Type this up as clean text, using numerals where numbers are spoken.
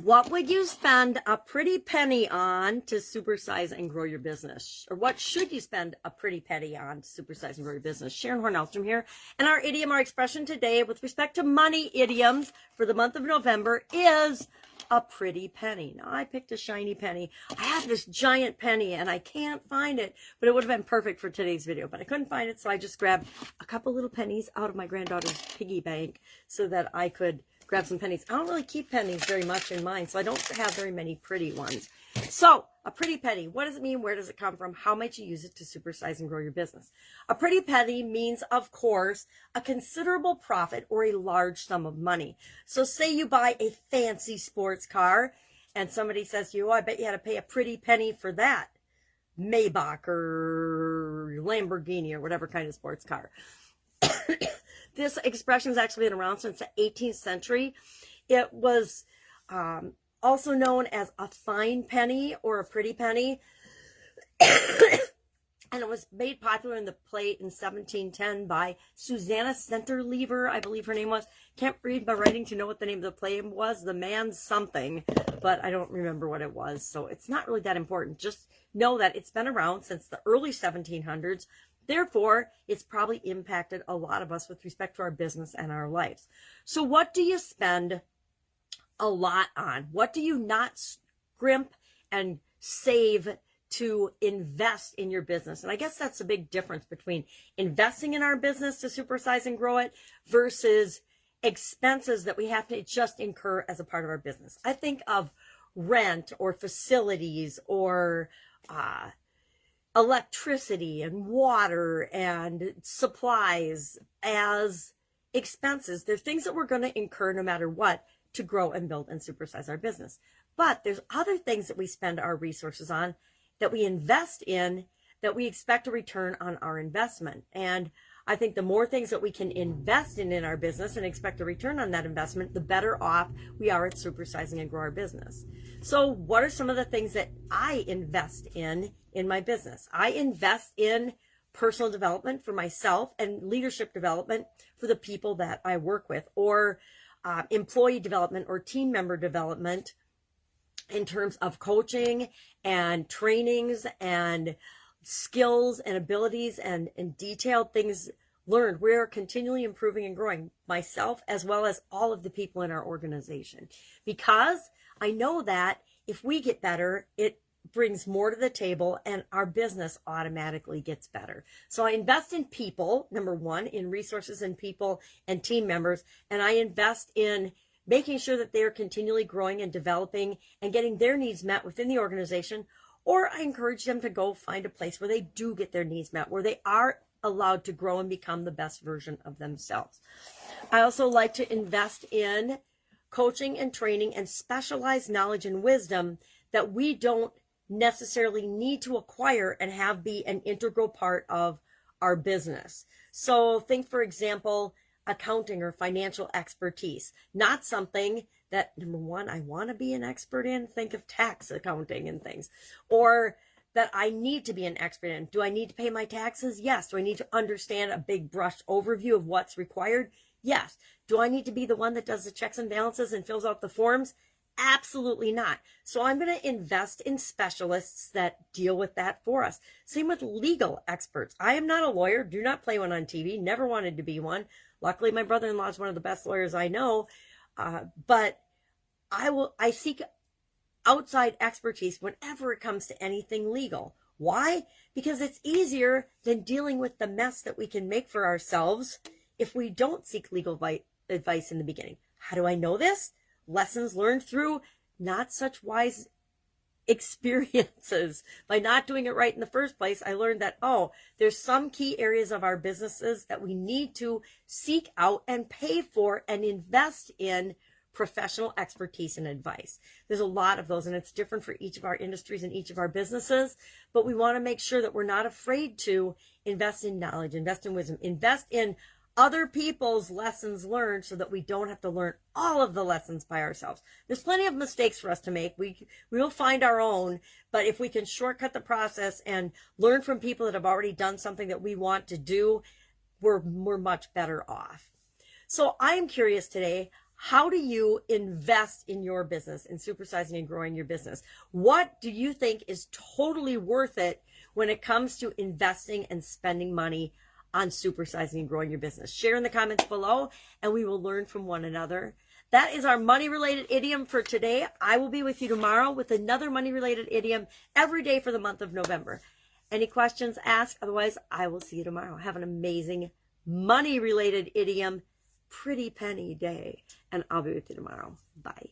What would you spend a pretty penny on to supersize and grow your business? Or what should you spend a pretty penny on to supersize and grow your business? Sharon Horne-Ellstrom here. And our idiom, our expression today with respect to money idioms for the month of November is a pretty penny. Now, I picked a shiny penny. I had this giant penny and I can't find it, but it would have been perfect for today's video, but I couldn't find it. So I just grabbed a couple little pennies out of my granddaughter's piggy bank so that I could grab some pennies. I don't really keep pennies very much in mine, so I don't have very many pretty ones. So, a pretty penny, what does it mean? Where does it come from? How might you use it to supersize and grow your business? A pretty penny means, of course, a considerable profit or a large sum of money. So say you buy a fancy sports car, and somebody says to you, oh, I bet you had to pay a pretty penny for that. Maybach or Lamborghini or whatever kind of sports car. This expression has actually been around since the 18th century. It was also known as a fine penny or a pretty penny. And it was made popular in the play in 1710 by Susanna Centerlever, I believe her name was. Can't read my writing to know what the name of the play was. The Man something, but I don't remember what it was. So it's not really that important. Just know that it's been around since the early 1700s. Therefore, it's probably impacted a lot of us with respect to our business and our lives. So what do you spend a lot on? What do you not scrimp and save to invest in your business? And I guess that's a big difference between investing in our business to supersize and grow it versus expenses that we have to just incur as a part of our business. I think of rent or facilities or electricity and water and supplies as expenses. They're things that we're going to incur no matter what to grow and build and supersize our business. But there's other things that we spend our resources on, that we invest in, that we expect a return on our investment. And I think the more things that we can invest in our business and expect a return on that investment, the better off we are at supersizing and grow our business. So what are some of the things that I invest in my business? I invest in personal development for myself and leadership development for the people that I work with, or employee development or team member development in terms of coaching and trainings and skills and abilities and detailed things learned. We're continually improving and growing, myself as well as all of the people in our organization, because I know that if we get better, it brings more to the table and our business automatically gets better. So I invest in people, number one, in resources and people and team members, and I invest in making sure that they're continually growing and developing and getting their needs met within the organization. Or I encourage them to go find a place where they do get their needs met, where they are allowed to grow and become the best version of themselves. I also like to invest in coaching and training and specialized knowledge and wisdom that we don't necessarily need to acquire and have be an integral part of our business. So think, for example, accounting or financial expertise. Not something that, number one, I want to be an expert in. Think of tax accounting and things. Or that I need to be an expert in. Do I need to pay my taxes? Yes. Do I need to understand a big brush overview of what's required? Yes. Do I need to be the one that does the checks and balances and fills out the forms? Absolutely not. So I'm going to invest in specialists that deal with that for us. Same with legal experts. I am not a lawyer. Do not play one on TV. Never wanted to be one. Luckily, my brother-in-law is one of the best lawyers I know. But I seek outside expertise whenever it comes to anything legal. Why? Because it's easier than dealing with the mess that we can make for ourselves if we don't seek legal advice in the beginning. How do I know this? Lessons learned through not such wise experiences. By not doing it right in the first place, I learned that, there's some key areas of our businesses that we need to seek out and pay for and invest in professional expertise and advice. There's a lot of those, and it's different for each of our industries and each of our businesses, but we want to make sure that we're not afraid to invest in knowledge, invest in wisdom, invest in other people's lessons learned so that we don't have to learn all of the lessons by ourselves. There's plenty of mistakes for us to make. We will find our own, but if we can shortcut the process and learn from people that have already done something that we want to do, we're much better off. So I am curious today, How do you invest in your business, in supersizing and growing your business? What do you think is totally worth it when it comes to investing and spending money on supersizing and growing your business? Share in the comments below, and we will learn from one another. That is our money-related idiom for today. I will be with you tomorrow with another money-related idiom every day for the month of November. Any questions, ask. Otherwise, I will see you tomorrow. Have an amazing money-related idiom, pretty penny day, and I'll be with you tomorrow. Bye.